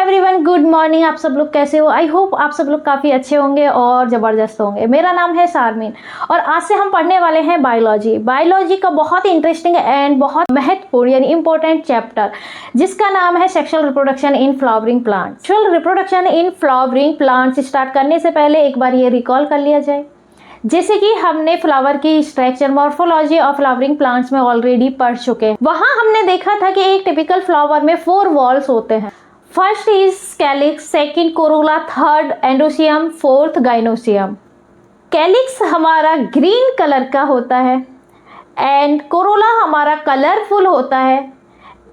Everyone, good morning. आप सब लोग कैसे हो? आई होप आप सब लोग काफ़ी अच्छे होंगे और ज़बरदस्त होंगे। मेरा नाम है शारमीन और आज से हम पढ़ने वाले हैं बायोलॉजी। बायोलॉजी का बहुत ही इंटरेस्टिंग एंड बहुत महत्वपूर्ण यानी इंपॉर्टेंट चैप्टर जिसका नाम है sexual reproduction in flowering plants. Sexual reproduction in flowering plants start करने से पहले एक बार ये रिकॉल कर लिया जाए, जैसे कि हमने फ्लावर की स्ट्रक्चर मॉर्फोलॉजी और फ्लावरिंग प्लांट्स में ऑलरेडी पढ़ चुके हैं। वहां हमने देखा था कि एक टिपिकल फ्लावर में 4 वॉल्स होते हैं। First is calyx, second Corolla, third एंडोसियम, fourth gynoecium. Calyx हमारा ग्रीन कलर का होता है एंड कोरोला हमारा कलरफुल होता है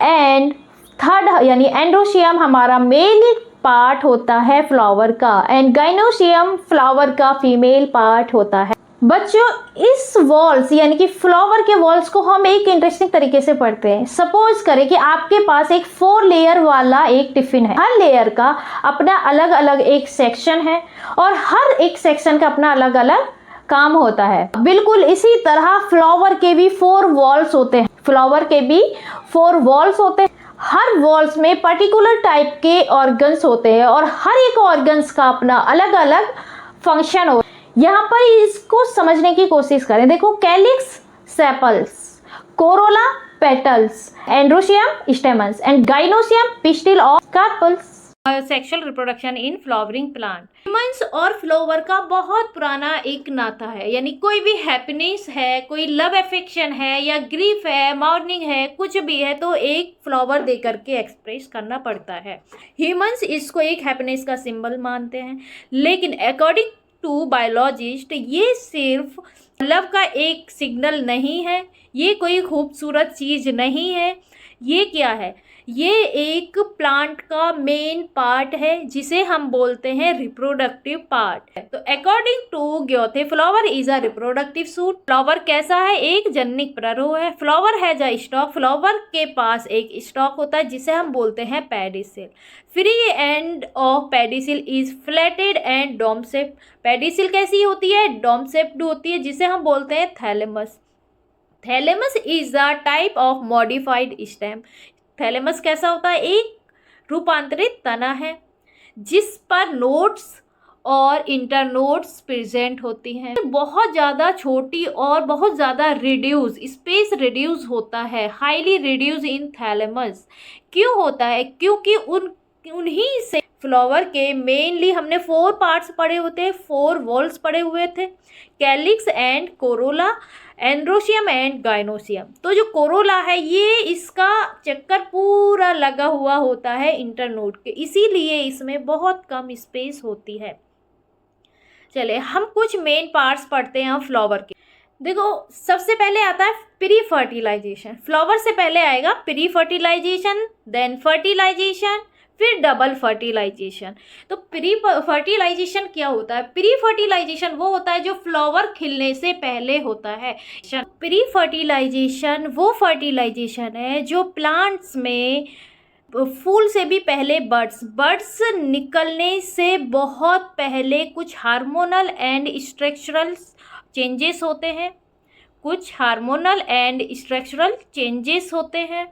एंड थर्ड यानी एंडोसियम हमारा मेल पार्ट होता है फ्लावर का एंड गाइनोसियम फ्लावर का फीमेल पार्ट होता है। बच्चों, इस वॉल्स यानी कि फ्लावर के वॉल्स को हम एक इंटरेस्टिंग तरीके से पढ़ते हैं। सपोज करें कि आपके पास एक 4 लेयर वाला एक टिफिन है। हर लेयर का अपना अलग अलग एक सेक्शन है और हर एक सेक्शन का अपना अलग अलग काम होता है। बिल्कुल इसी तरह फ्लावर के भी 4 वॉल्स होते हैं। फ्लावर के भी 4 वॉल्स होते हैं। हर वॉल्स में पर्टिकुलर टाइप के ऑर्गन्स होते हैं और हर एक ऑर्गन्स का अपना अलग अलग फंक्शन होता है। यहाँ पर इसको समझने की कोशिश करें। देखो, calyx sepals, corolla petals, androecium stamens and gynoecium pistil और carpels. Sexual reproduction in flowering plant. Humans और फ्लावर का बहुत पुराना एक नाता है, यानी कोई भी हैप्पीनेस है, कोई लव अफेक्शन है या ग्रीफ है, मॉर्निंग है, कुछ भी है तो एक फ्लावर दे करके एक्सप्रेस करना पड़ता है। ह्यूमंस इसको एक हैप्पीनेस का सिंबल मानते हैं, लेकिन अकॉर्डिंग टू बायोलॉजिस्ट ये सिर्फ लव का एक सिग्नल नहीं है, ये कोई खूबसूरत चीज नहीं है। ये क्या है? ये एक प्लांट का मेन पार्ट है जिसे हम बोलते हैं रिप्रोडक्टिव पार्ट। तो according to Goethe, flower is a reproductive shoot. Flower कैसा है? एक जननिक प्रारूप है। Flower has a stalk. Flower के पास एक स्टॉक होता है जिसे हम बोलते हैं pedicel. Free end of pedicel is flatted and dome shape. Pedicel कैसी होती है? डोम शेप्ड होती है जिसे हम बोलते हैं thalamus. Thalamus is a type of modified stem. Thalamus कैसा होता है? एक रूपांतरित तना है जिस पर नोड्स और इंटरनोड्स प्रेजेंट होती हैं। बहुत ज़्यादा छोटी और बहुत ज़्यादा रिड्यूस स्पेस रिड्यूस होता है, हाईली रिड्यूस इन थैलेमस। क्यों होता है? क्योंकि उन्हीं से फ्लावर के मेनली हमने 4 पार्ट्स पढ़े होते हैं, 4 वॉल्स पढ़े हुए थे, calyx and Corolla, androecium and gynoecium. तो जो कोरोला है ये इसका चक्कर पूरा लगा हुआ होता है इंटरनोड के, इसीलिए इसमें बहुत कम स्पेस होती है। चले हम कुछ मेन पार्ट्स पढ़ते हैं फ्लावर के। देखो, सबसे पहले आता है प्री फर्टिलाइजेशन। फ्लावर से पहले आएगा प्री फर्टिलाइजेशन, देन फर्टिलाइजेशन, फिर डबल फर्टिलाइजेशन। तो प्री फर्टिलाइजेशन क्या होता है? प्री फर्टिलाइजेशन वो होता है जो फ्लावर खिलने से पहले होता है। प्री फर्टिलाइजेशन वो फर्टिलाइजेशन है जो प्लांट्स में फूल से भी पहले बर्ड्स निकलने से बहुत पहले कुछ हार्मोनल एंड स्ट्रक्चरल चेंजेस होते हैं। कुछ हार्मोनल एंड स्ट्रक्चरल चेंजेस होते हैं,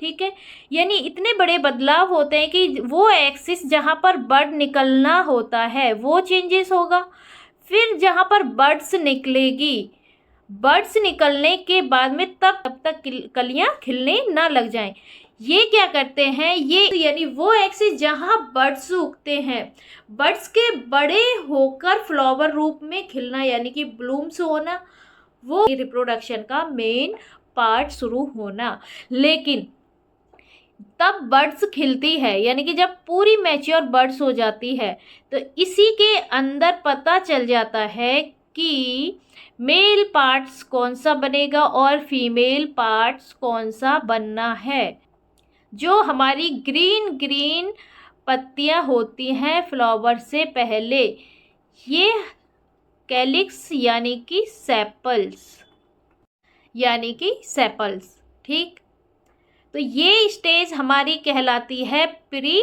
ठीक है। यानी इतने बड़े बदलाव होते हैं कि वो एक्सिस जहाँ पर बर्ड निकलना होता है वो चेंजेस होगा। फिर जहाँ पर बर्ड्स निकलेगी, बर्ड्स निकलने के बाद में तब तक कलियाँ खिलने ना लग जाएं, ये क्या करते हैं? ये यानी वो एक्सिस जहाँ बर्ड्स उगते हैं, बर्ड्स के बड़े होकर फ्लावर रूप में खिलना यानी कि ब्लूम्स होना, वो रिप्रोडक्शन का मेन पार्ट शुरू होना। लेकिन तब बर्ड्स खिलती है यानी कि जब पूरी मैच्योर बर्ड्स हो जाती है तो इसी के अंदर पता चल जाता है कि मेल पार्ट्स कौन सा बनेगा और फीमेल पार्ट्स कौन सा बनना है। जो हमारी ग्रीन ग्रीन पत्तियां होती हैं फ्लावर से पहले, ये कैलिक्स यानी कि सेपल्स, ठीक। तो ये स्टेज हमारी कहलाती है प्री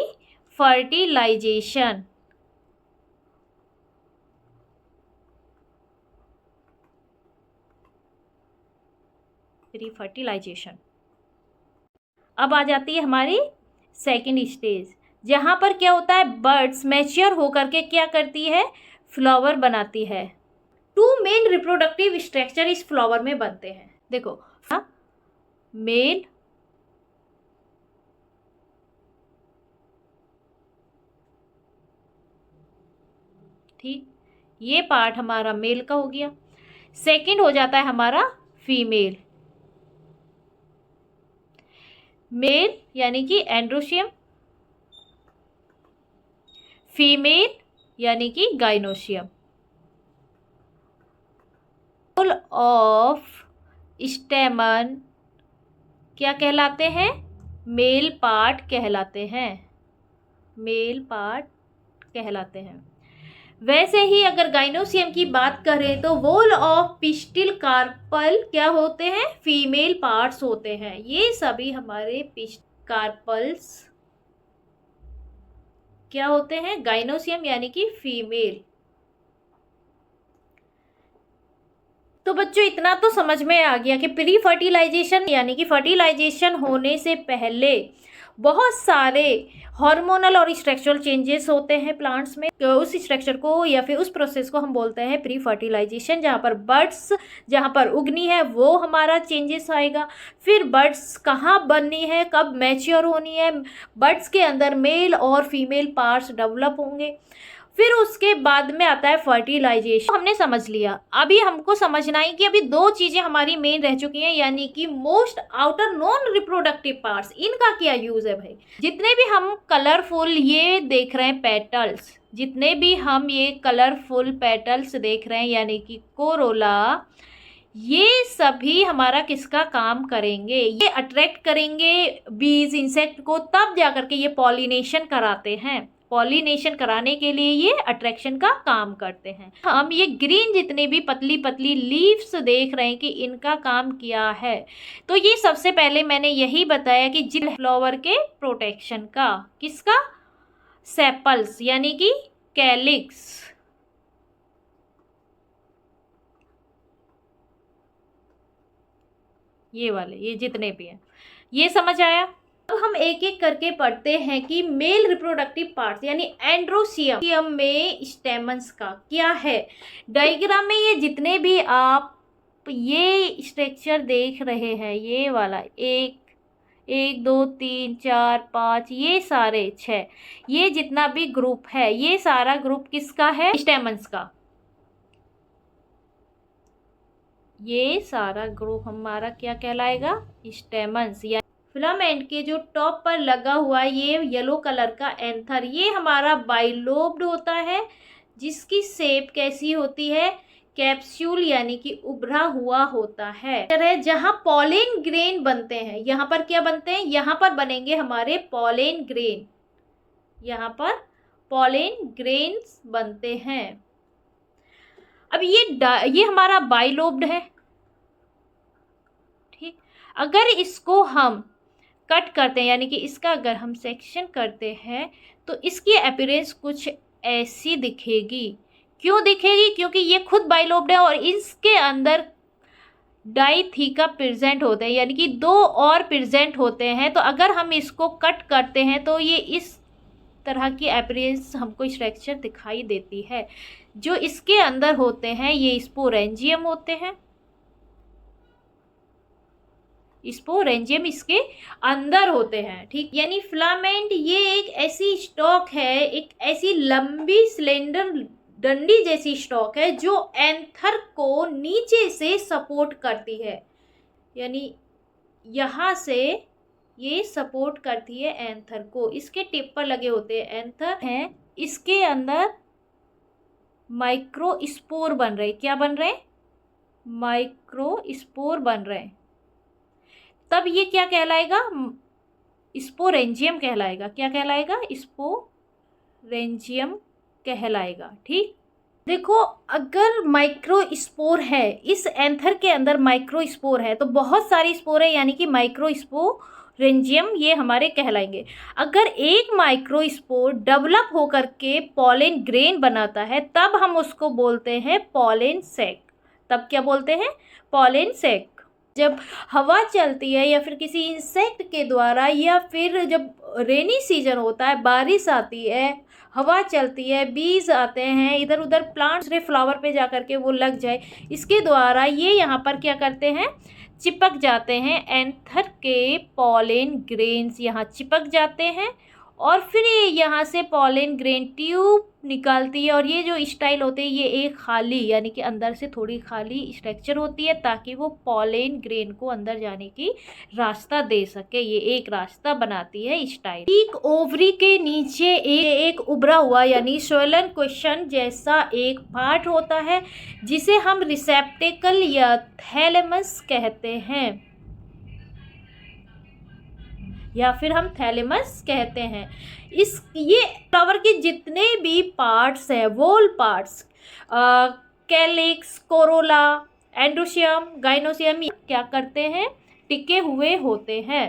फर्टिलाइजेशन। अब आ जाती है हमारी सेकेंड स्टेज जहाँ पर क्या होता है, बर्ड्स मैच्योर होकर के क्या करती है, फ्लावर बनाती है। 2 मेन रिप्रोडक्टिव स्ट्रक्चर इस फ्लावर में बनते हैं। देखो, मेल ठीक, ये पार्ट हमारा मेल का हो गया। सेकंड हो जाता है हमारा फीमेल। मेल यानी कि एंड्रोशियम, फीमेल यानी कि गाइनोशियम। रोल ऑफ स्टेमन क्या कहलाते हैं, मेल पार्ट कहलाते हैं, मेल पार्ट कहलाते हैं। वैसे ही अगर गाइनोसियम की बात करें तो वोल ऑफ पिस्टिल कार्पल क्या होते हैं, फीमेल पार्ट्स होते हैं। ये सभी हमारे कार्पल्स क्या होते हैं, गाइनोसियम यानी कि फीमेल। तो बच्चों इतना तो समझ में आ गया कि प्री फर्टिलाइजेशन यानी कि फर्टिलाइजेशन होने से पहले बहुत सारे हार्मोनल और स्ट्रक्चरल चेंजेस होते हैं प्लांट्स में। तो उस स्ट्रक्चर को या फिर उस प्रोसेस को हम बोलते हैं प्री फर्टिलाइजेशन, जहाँ पर बर्ड्स जहाँ पर उगनी है वो हमारा चेंजेस आएगा। फिर बर्ड्स कहाँ बननी है, कब मैच्योर होनी है, बर्ड्स के अंदर मेल और फीमेल पार्ट्स डेवलप होंगे। फिर उसके बाद में आता है फर्टिलाइजेशन। हमने समझ लिया। अभी हमको समझना है कि अभी 2 चीजें हमारी मेन रह चुकी हैं, यानी कि most outer non reproductive parts, इनका क्या यूज है भाई। जितने भी हम कलरफुल ये देख रहे हैं पेटल्स, जितने भी हम ये कलरफुल पेटल्स देख रहे हैं यानी कि कोरोला, ये सभी हमारा किसका काम करेंगे, ये अट्रैक्ट करेंगे बीज इंसेक्ट को, तब जाकर के ये पॉलिनेशन कराते हैं। पॉलिनेशन कराने के लिए ये अट्रैक्शन का काम करते हैं। हम ये ग्रीन जितने भी पतली पतली लीव्स देख रहे हैं कि इनका काम क्या है। तो ये सबसे पहले मैंने यही बताया कि जिन फ्लावर के प्रोटेक्शन का, किसका, सेपल्स यानी कि कैलिक्स, ये वाले, ये जितने भी हैं, ये समझ आया। अब हम एक एक करके पढ़ते हैं कि मेल रिप्रोडक्टिव पार्ट्स यानी एंड्रोसियम में स्टेमन्स का क्या है। डायग्राम में ये जितने भी आप ये स्ट्रक्चर देख रहे हैं, ये वाला 1 2 3 4 5, ये सारे 6, ये जितना भी ग्रुप है ये सारा ग्रुप किसका है, स्टेमन्स का। ये सारा ग्रुप हमारा क्या कहलाएगा, स्टेमन्स। या फिलामेंट के जो टॉप पर लगा हुआ ये येलो कलर का एंथर, ये हमारा बाइलोब्ड होता है, जिसकी शेप कैसी होती है, कैप्सूल यानी कि उभरा हुआ होता है। जहाँ पॉलेन ग्रेन बनते हैं, यहाँ पर क्या बनते हैं, यहाँ पर बनेंगे हमारे पॉलेन ग्रेन, यहाँ पर पॉलेन ग्रेन्स बनते हैं। अब ये हमारा बाइलोब्ड है, ठीक। अगर इसको हम कट करते हैं यानी कि इसका अगर हम सेक्शन करते हैं तो इसकी अपीयरेंस कुछ ऐसी दिखेगी। क्यों दिखेगी, क्योंकि ये खुद बाइलोब्ड है और इसके अंदर डाइथीका प्रेजेंट होते हैं, यानी कि 2 और प्रेजेंट होते हैं। तो अगर हम इसको कट करते हैं तो ये इस तरह की अपीयरेंस हमको स्ट्रक्चर दिखाई देती है। जो इसके अंदर होते हैं ये स्पोरेंजियम होते हैं, स्पोरेंजियम इसके अंदर होते हैं, ठीक। यानी फिलामेंट ये एक ऐसी स्टॉक है, एक ऐसी लंबी सिलेंडर डंडी जैसी स्टॉक है जो एंथर को नीचे से सपोर्ट करती है, यानी यहाँ से ये सपोर्ट करती है एंथर को। इसके टिप पर लगे होते हैं एंथर हैं, इसके अंदर माइक्रोस्पोर बन रहे, क्या बन रहे, माइक्रोस्पोर बन रहे, तब ये क्या कहलाएगा, स्पोरेंजियम कहलाएगा। क्या कहलाएगा, स्पोरेंजियम कहलाएगा, ठीक। देखो अगर माइक्रोस्पोर है, इस एंथर के अंदर माइक्रोस्पोर है तो बहुत सारी स्पोर है यानी कि माइक्रोस्पोरेंजियम ये हमारे कहलाएंगे। अगर एक माइक्रोस्पोर डेवलप होकर के पॉलेन ग्रेन बनाता है तब हम उसको बोलते हैं पॉलेन सैक। तब क्या बोलते हैं, पॉलेन सैक। जब हवा चलती है या फिर किसी इंसेक्ट के द्वारा, या फिर जब रेनी सीजन होता है, बारिश आती है, हवा चलती है, बीज आते हैं इधर उधर, प्लांट्स रे फ्लावर पे जा कर के वो लग जाए, इसके द्वारा ये यहाँ पर क्या करते हैं, चिपक जाते हैं। एंथर के पॉलन ग्रेन्स यहाँ चिपक जाते हैं और फिर ये यहाँ से पॉलन ग्रेन ट्यूब निकालती है, और ये जो स्टाइल होते हैं ये एक खाली यानी कि अंदर से थोड़ी खाली स्ट्रक्चर होती है, ताकि वो पॉलन ग्रेन को अंदर जाने की रास्ता दे सके। ये एक रास्ता बनाती है स्टाइल। ठीक ओवरी के नीचे एक उभरा हुआ यानी स्वलन क्वेश्चन जैसा एक पार्ट होता है, जिसे हम रिसेप्टेकल या थैलेमस कहते हैं, या फिर हम थैलेमस कहते हैं। ये फ्लावर के जितने भी पार्ट्स हैं, whorl parts, calyx, corolla, androecium, gynoecium, क्या करते हैं, टिके हुए होते हैं।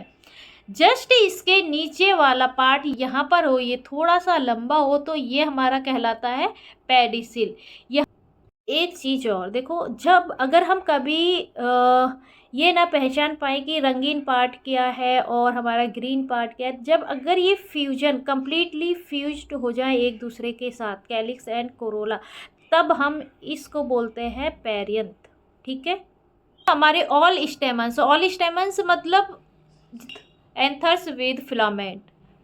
जस्ट इसके नीचे वाला पार्ट यहाँ पर हो, ये थोड़ा सा लंबा हो, तो ये हमारा कहलाता है पेडिसिल। यह एक चीज़ और देखो, जब अगर हम कभी ये ना पहचान पाए कि रंगीन पार्ट क्या है और हमारा ग्रीन पार्ट क्या है, जब अगर ये फ्यूजन कम्प्लीटली फ्यूज्ड हो जाए एक दूसरे के साथ, कैलिक्स एंड कोरोला, तब हम इसको बोलते हैं पेरियंथ। ठीक है, हमारे ऑल स्टेमन्स मतलब एंथर्स विद फिलामेंट,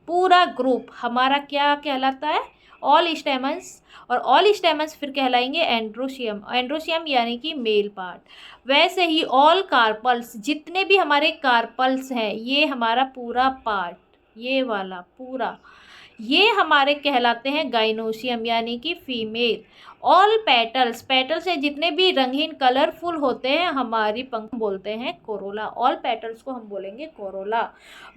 पूरा ग्रुप हमारा क्या कहलाता है, ऑल स्टेमन्स। और ऑल स्टेमन्स फिर कहलाएंगे एंड्रोशियम यानी कि मेल पार्ट। वैसे ही ऑल कार्पल्स, जितने भी हमारे कार्पल्स हैं, ये हमारा पूरा पार्ट, ये वाला पूरा, ये हमारे कहलाते हैं गाइनोसियम यानी कि फीमेल। ऑल पेटल्स से जितने भी रंगीन कलरफुल होते हैं हमारी पंख, बोलते हैं कोरोला। ऑल पेटल्स को हम बोलेंगे कोरोला।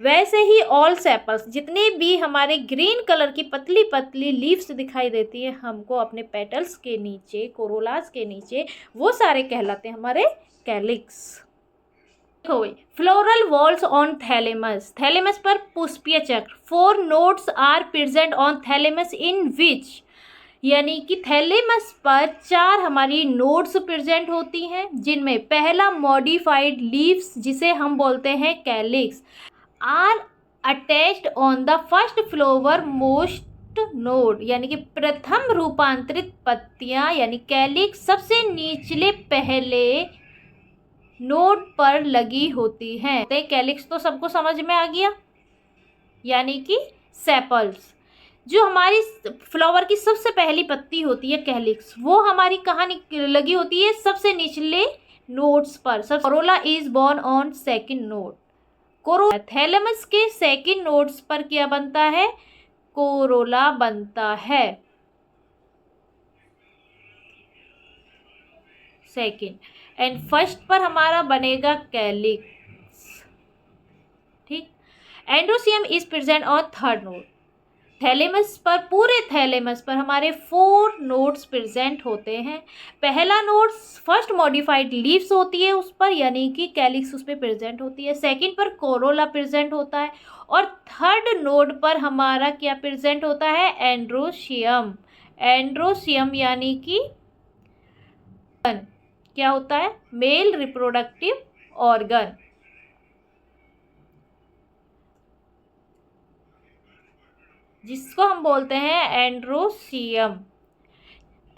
वैसे ही ऑल सेपल्स, जितने भी हमारे ग्रीन कलर की पतली पतली लीव्स दिखाई देती है हमको अपने पेटल्स के नीचे, कोरोलास के नीचे, वो सारे कहलाते हैं हमारे calyx. Floral whorls on thalamus पर पुष्पीय चक्र। 4 nodes are present on thalamus in which, यानी कि थैलेमस पर 4 हमारी नोड्स प्रेजेंट होती हैं, जिनमें पहला मॉडिफाइड लीव्स, जिसे हम बोलते हैं calyx, are attached on the first flower most node, यानी कि प्रथम रूपांतरित पत्तियां यानी कैलिक्स सबसे निचले पहले नोड पर लगी होती हैं। तो कैलिक्स तो सबको समझ में आ गया, यानी कि सेपल्स। जो हमारी फ्लावर की सबसे पहली पत्ती होती है कैलिक्स, वो हमारी कहाँ लगी होती है, सबसे निचले नोड्स पर। Corolla is born on second node. Thalamus के सेकंड नोड्स पर क्या बनता है, कोरोला बनता है, सेकंड। एंड फर्स्ट पर हमारा बनेगा कैलिक्स। ठीक, androecium is present on third node. Thalamus पर, पूरे थैलेमस पर हमारे 4 नोड्स प्रेजेंट होते हैं। पहला नोड फर्स्ट मॉडिफाइड लीव्स होती है उस पर, यानी कि कैलिक्स उस पर प्रेजेंट होती है। सेकंड पर कोरोला प्रेजेंट होता है, और थर्ड नोड पर हमारा क्या प्रेजेंट होता है, एंड्रोसियम यानी कि क्या होता है, मेल रिप्रोडक्टिव ऑर्गन। जिसको हम बोलते हैं एंड्रोसियम।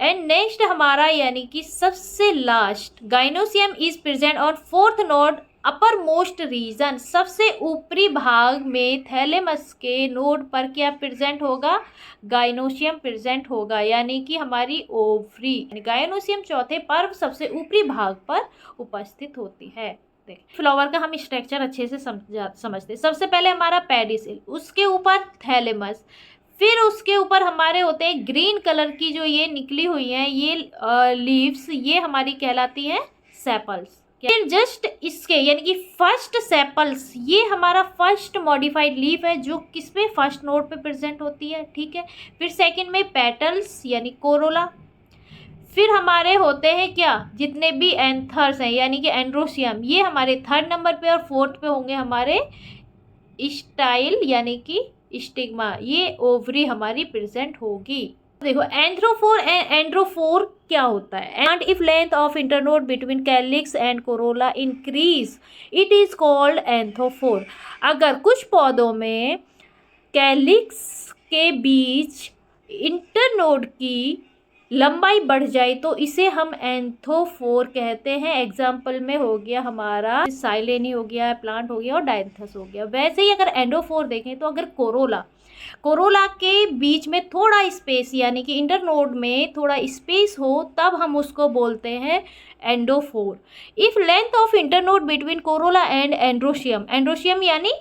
एंड नेक्स्ट हमारा यानी कि सबसे last, gynoecium is present on fourth node upper most region. सबसे ऊपरी भाग में थैलेमस के नोड पर क्या प्रेजेंट होगा, गाइनोसियम प्रेजेंट होगा, यानी कि हमारी ओवरी। गाइनोसियम चौथे पर सबसे ऊपरी भाग पर उपस्थित होती है। फ्लावर का हम स्ट्रक्चर अच्छे से समझते। सबसे पहले हमारा पेडिसिल, उसके ऊपर थैलेमस, फिर उसके ऊपर हमारे होते हैं ग्रीन कलर की जो ये निकली हुई हैं ये लीव्स, ये हमारी कहलाती हैं सेपल्स। फिर जस्ट इसके यानी कि फर्स्ट सेपल्स, ये हमारा फर्स्ट मॉडिफाइड लीफ है जो किस पे, फर्स्ट नोड पे प्रेजेंट होती है। ठीक है, फिर सेकंड में पेटल्स यानी कोरोला। फिर हमारे होते हैं क्या, जितने भी एंथर्स हैं यानी कि एंड्रोसियम, ये हमारे थर्ड नंबर पे, और फोर्थ पे होंगे हमारे स्टाइल यानी कि स्टिग्मा, ये ओवरी हमारी प्रेजेंट होगी। देखो एंथ्रोफोर एंड एंड्रोफोर क्या होता है। And if length of internode between calyx and corolla increase it is called anthophore. अगर कुछ पौधों में कैलिक्स के बीच इंटरनोड की लंबाई बढ़ जाए तो इसे हम एंथोफोर कहते हैं। एग्जाम्पल में हो गया हमारा साइलेनी हो गया, प्लांट हो गया और डायंथस हो गया। वैसे ही अगर एंडोफोर देखें तो अगर कोरोला के बीच में थोड़ा स्पेस यानी कि इंटरनोड में थोड़ा स्पेस हो तब हम उसको बोलते हैं androphore. If length of internode between corolla and androecium यानी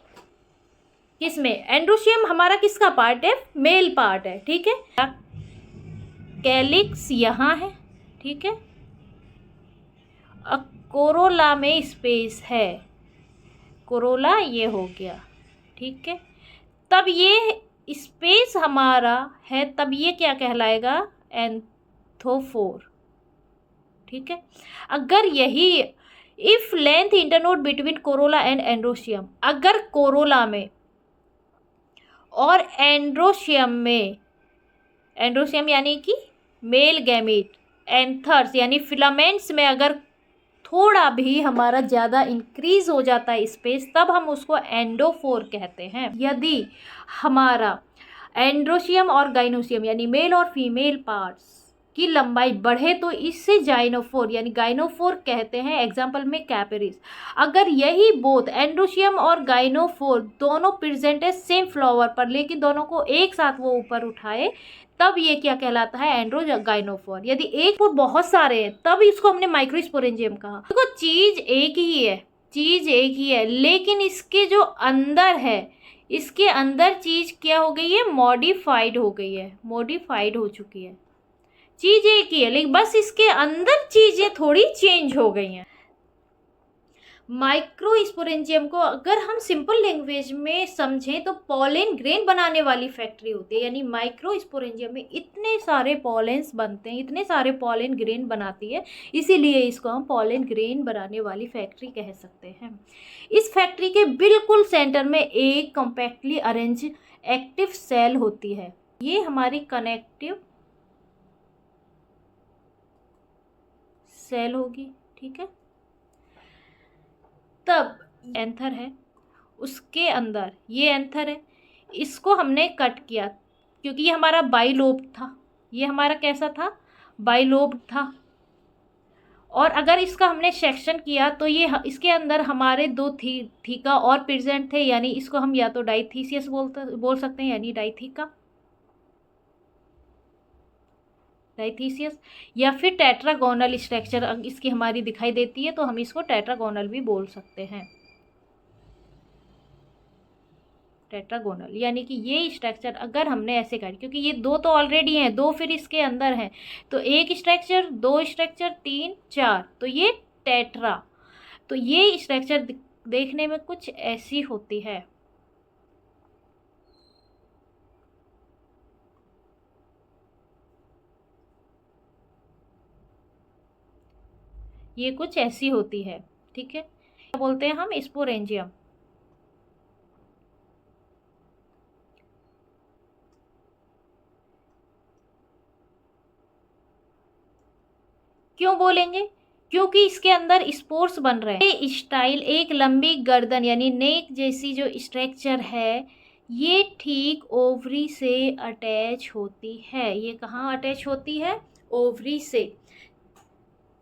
किसमें, एंड्रोशियम हमारा किसका पार्ट है, मेल पार्ट है, ठीक है। कैलिक्स यहाँ है, ठीक है, कोरोला में स्पेस है, कोरोला ये हो गया, ठीक है। तब ये स्पेस हमारा है, तब ये क्या कहलाएगा, एंथोफोर, ठीक है। अगर यही if length internode between corolla and androecium, अगर कोरोला में और एंड्रोशियम यानी कि मेल गैमीट, एंथर्स यानी फिलामेंट्स में अगर थोड़ा भी हमारा ज़्यादा इंक्रीज हो जाता है स्पेस, तब हम उसको एंडोफोर कहते हैं। यदि हमारा एंड्रोशियम और गाइनोशियम यानी मेल और फीमेल पार्ट्स की लंबाई बढ़े तो इससे जाइनोफोर यानी गाइनोफोर कहते हैं। एग्जाम्पल में कैपेरिस। अगर यही बोथ एंड्रोशियम और गाइनोफोर दोनों प्रेजेंट है सेम फ्लावर पर, लेकिन दोनों को एक साथ वो ऊपर उठाए, तब ये क्या कहलाता है, एंड्रोगाइनोफोर। यदि एक फूट बहुत सारे हैं तब इसको हमने माइक्रोस्पोरेंजियम कहा। देखो चीज एक ही है, लेकिन इसके जो अंदर है, इसके अंदर चीज क्या हो गई है, मॉडिफाइड हो चुकी है। चीज एक ही है लेकिन बस इसके अंदर चीजें थोड़ी चेंज हो गई हैं। माइक्रोस्पोरेंजियम को अगर हम सिंपल लैंग्वेज में समझें तो पॉलन ग्रेन बनाने वाली फैक्ट्री होती है। यानी माइक्रोस्पोरेंजियम में इतने सारे पॉलेंस बनते हैं, इतने सारे पॉलन ग्रेन बनाती है, इसीलिए इसको हम पॉलन ग्रेन बनाने वाली फैक्ट्री कह सकते हैं। इस फैक्ट्री के बिल्कुल सेंटर में एक कॉम्पैक्टली अरेंज एक्टिव सेल होती है। ये हमारी कनेक्टिव सेल होगी, ठीक है। तब एंथर है, उसके अंदर ये एंथर है, इसको हमने कट किया क्योंकि ये हमारा बाइलोब था। ये हमारा कैसा था, बाइलोब था। और अगर इसका हमने सेक्शन किया तो ये इसके अंदर हमारे दो थीका और प्रेजेंट थे, यानी इसको हम या तो डाइथीसियस बोल सकते हैं, यानी डाइथीसियस, या फिर टेट्रागोनल स्ट्रक्चर इसकी हमारी दिखाई देती है तो हम इसको टेट्रागोनल भी बोल सकते हैं। टेट्रागोनल यानी कि ये स्ट्रक्चर अगर हमने ऐसे कर, क्योंकि ये दो तो ऑलरेडी हैं, दो फिर इसके अंदर हैं, तो एक स्ट्रक्चर, दो स्ट्रक्चर, तीन, चार, तो ये टेट्रा। तो ये स्ट्रक्चर देखने में कुछ ऐसी होती है। ये कुछ ऐसी होती है, ठीक है। क्या बोलते हैं हम, स्पोरेंजियम। क्यों बोलेंगे, क्योंकि इसके अंदर स्पोर्स बन रहे हैं। ये स्टाइल एक लंबी गर्दन यानी नेक जैसी जो स्ट्रक्चर है, ये ठीक ओवरी से अटैच होती है। ये कहाँ अटैच होती है, ओवरी से,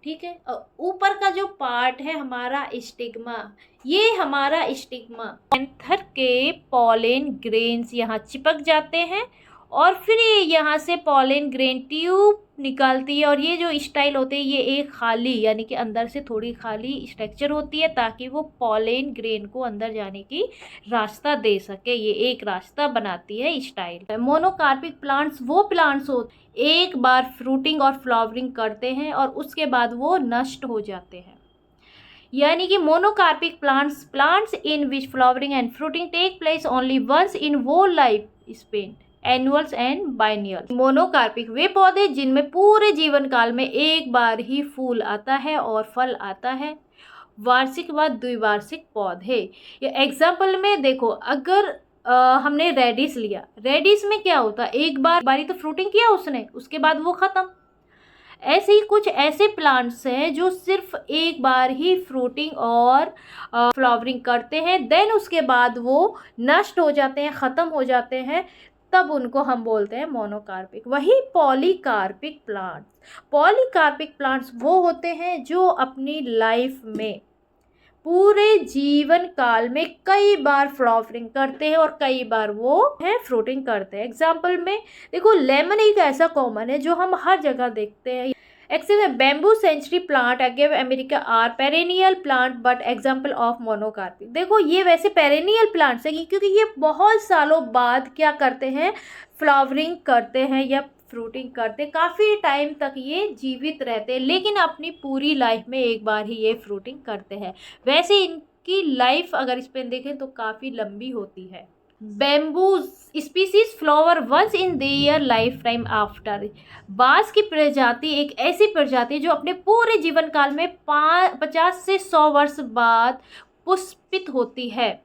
ठीक है। ऊपर का जो पार्ट है हमारा स्टिग्मा, ये हमारा स्टिग्मा, एंथर के पॉलन ग्रेन्स यहाँ चिपक जाते हैं और फिर ये यहाँ से पॉलन ग्रेन ट्यूब निकालती है। और ये जो स्टाइल होते हैं ये एक खाली यानी कि अंदर से थोड़ी खाली स्ट्रक्चर होती है ताकि वो पॉलन ग्रेन को अंदर जाने की रास्ता दे सके। ये एक रास्ता बनाती है स्टाइल। मोनोकार्पिक प्लांट्स वो प्लांट्स होते एक बार फ्रूटिंग और फ्लावरिंग करते हैं और उसके बाद वो नष्ट हो जाते हैं। यानी कि monocarpic plants in which flowering and fruiting take place only once in whole life span, annuals and biennials. Monocarpic वे पौधे जिनमें पूरे जीवन काल में एक बार ही फूल आता है और फल आता है। वार्षिक व द्विवार्षिक पौधे, एग्जाम्पल में देखो, अगर हमने रेडिस लिया, रेडिस में क्या होता है, एक बारी तो फ्रूटिंग किया उसने, उसके बाद वो खत्म। ऐसे ही कुछ ऐसे प्लांट्स हैं जो सिर्फ एक बार ही फ्रूटिंग और फ्लावरिंग करते हैं, देन उसके बाद वो नष्ट हो जाते हैं, ख़त्म हो जाते हैं, तब उनको हम बोलते हैं मोनोकार्पिक। वही पॉलीकार्पिक प्लांट्स वो होते हैं जो अपनी लाइफ में पूरे जीवन काल में कई बार फ्लावरिंग करते हैं और कई बार वो है फ्रूटिंग करते हैं। एग्जाम्पल में देखो, लेमन एक ऐसा कॉमन है जो हम हर जगह देखते हैं। Except bamboo century plant agave America are perennial plant but example of monocarpic. देखो ये वैसे पेरेनियल प्लांट्स है क्योंकि ये बहुत सालों बाद क्या करते हैं, फ्लावरिंग करते हैं या फ्रूटिंग करते, काफ़ी टाइम तक ये जीवित रहते हैं, लेकिन अपनी पूरी लाइफ में एक बार ही ये फ्रूटिंग करते हैं। वैसे इनकी लाइफ अगर इस पर देखें तो काफ़ी लंबी होती है। Bamboo species flower once in their life time after. बांस की प्रजाति एक ऐसी प्रजाति जो अपने पूरे जीवन काल में 50 से 100 वर्ष बाद पुष्पित होती है,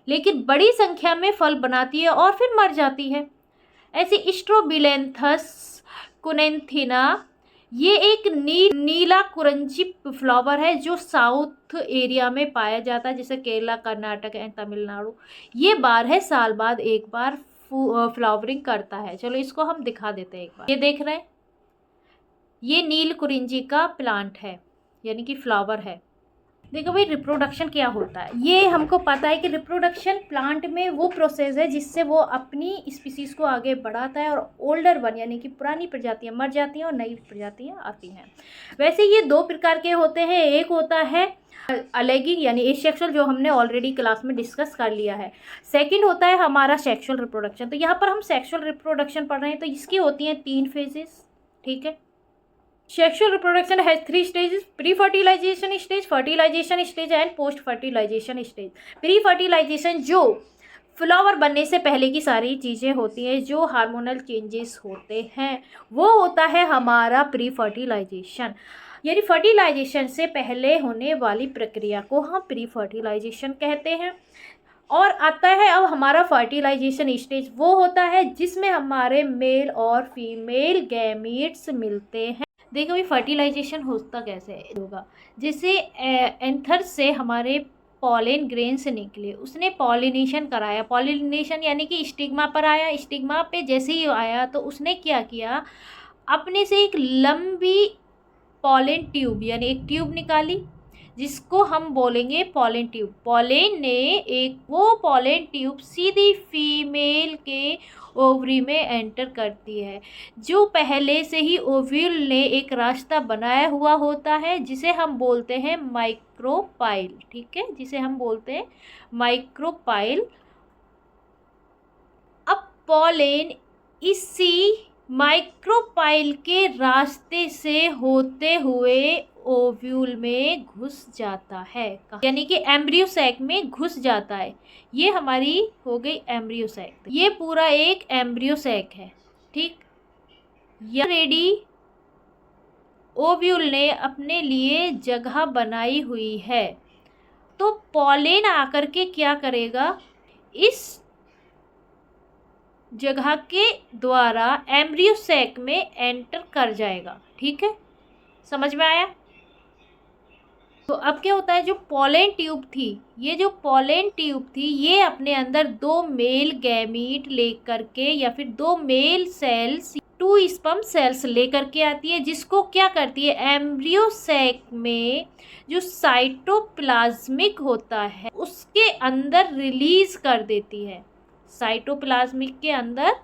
लेकिन बड़ी संख्या में फल बनाती है और फिर मर जाती है। ऐसी स्ट्रोबिलेंथस कुनेंथिना, ये एक नीला कुरंजी फ्लावर है जो साउथ एरिया में पाया जाता है, जैसे केरला, कर्नाटक एंड तमिलनाडु। ये 12 साल बाद एक बार फ्लावरिंग करता है। चलो इसको हम दिखा देते हैं एक बार। ये देख रहे हैं, ये नील कुरिंजी का प्लांट है, यानी कि फ्लावर है। देखो भाई, रिप्रोडक्शन क्या होता है, ये हमको पता है कि रिप्रोडक्शन प्लांट में वो प्रोसेस है जिससे वो अपनी स्पीसीज़ को आगे बढ़ाता है और ओल्डर वन यानी कि पुरानी प्रजातियां मर जाती हैं और नई प्रजातियां आती हैं। वैसे ये 2 प्रकार के होते हैं, एक होता है अलेगिंग यानी एसेक्सुअल, जो हमने ऑलरेडी क्लास में डिस्कस कर लिया है। सेकेंड होता है हमारा सेक्सुअल रिप्रोडक्शन। तो यहाँ पर हम सेक्सुअल रिप्रोडक्शन पढ़ रहे हैं, तो इसकी होती हैं 3 फेजेस, ठीक है। Sexual reproduction has 3 stages: pre-fertilization stage, fertilization stage and post-fertilization stage. Pre-fertilization जो फ्लावर बनने से पहले की सारी चीज़ें होती हैं, जो हार्मोनल चेंजेस होते हैं, वो होता है हमारा प्री फर्टिलाइजेशन। यानी फर्टिलाइजेशन से पहले होने वाली प्रक्रिया को हम प्री फर्टिलाइजेशन कहते हैं। और आता है अब हमारा फर्टिलाइजेशन स्टेज, वो होता है जिसमें हमारे मेल और फीमेल गैमीट्स मिलते हैं। देखो भाई, फर्टिलाइजेशन होता कैसे होगा, जैसे एंथर से हमारे पॉलन ग्रेन से निकले, उसने पॉलिनेशन कराया। पॉलिनेशन यानी कि स्टिग्मा पर आया, स्टिग्मा पे जैसे ही आया तो उसने क्या किया, अपने से एक लंबी पॉलन ट्यूब यानी एक ट्यूब निकाली, जिसको हम बोलेंगे पॉलन ट्यूब। पॉलन ने एक वो पॉलन ट्यूब सीधी फीमेल के ओवरी में एंटर करती है, जो पहले से ही ओव्यूल ने एक रास्ता बनाया हुआ होता है, जिसे हम बोलते हैं माइक्रोपाइल, ठीक है, जिसे हम बोलते हैं माइक्रोपाइल। अब पॉलन इसी माइक्रोपाइल के रास्ते से होते हुए ओव्यूल में घुस जाता है, यानी कि एम्ब्रियो सैक में घुस जाता है। ये हमारी हो गई एम्ब्रियो सैक। ये पूरा एक एम्ब्रियो सैक है, ठीक। ये रेडी ओव्यूल ने अपने लिए जगह बनाई हुई है, तो पॉलन आकर के क्या करेगा, इस जगह के द्वारा एम्ब्रियो सैक में एंटर कर जाएगा, ठीक है, समझ में आया। तो अब क्या होता है, जो पॉलन ट्यूब थी, ये जो पॉलन ट्यूब थी, ये अपने अंदर 2 मेल गैमीट लेकर के या फिर 2 मेल सेल्स, 2 स्पर्म सेल्स लेकर के आती है, जिसको क्या करती है, एम्ब्रियो सैक में जो साइटोप्लाज्मिक होता है उसके अंदर रिलीज कर देती है, साइटोप्लाज्मिक के अंदर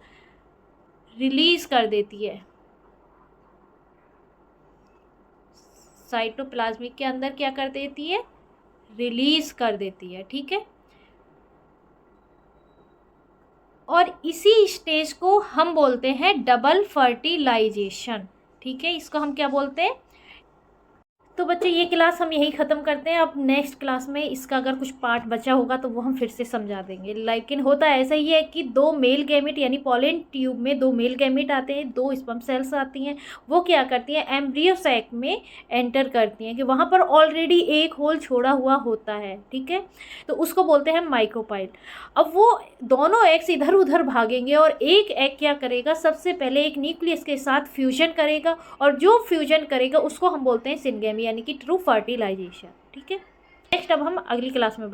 रिलीज कर देती है, साइटोप्लाज्मिक के अंदर क्या कर देती है, रिलीज कर देती है, ठीक है। और इसी स्टेज को हम बोलते हैं डबल फर्टिलाइजेशन, ठीक है, इसको हम क्या बोलते हैं, तो बच्चे ये क्लास हम यही ख़त्म करते हैं। अब नेक्स्ट क्लास में इसका अगर कुछ पार्ट बचा होगा तो वो हम फिर से समझा देंगे। लेकिन होता ऐसा ही है कि 2 मेल गैमेट यानी पॉलन ट्यूब में 2 मेल गैमेट आते हैं, 2 स्पर्म सेल्स आती हैं। वो क्या करती हैं, एम्ब्रियो सैक में एंटर करती हैं कि वहाँ पर ऑलरेडी एक होल छोड़ा हुआ होता है, ठीक है। तो उसको बोलते हैं माइक्रोपाइल। अब वो दोनों एग्स इधर उधर भागेंगे और एक एग क्या करेगा, सबसे पहले एक न्यूक्लियस के साथ फ्यूजन करेगा, और जो फ्यूजन करेगा उसको हम बोलते हैं सिनगेमी यानी कि ट्रू फर्टिलाइजेशन, ठीक है। नेक्स्ट अब हम अगली क्लास में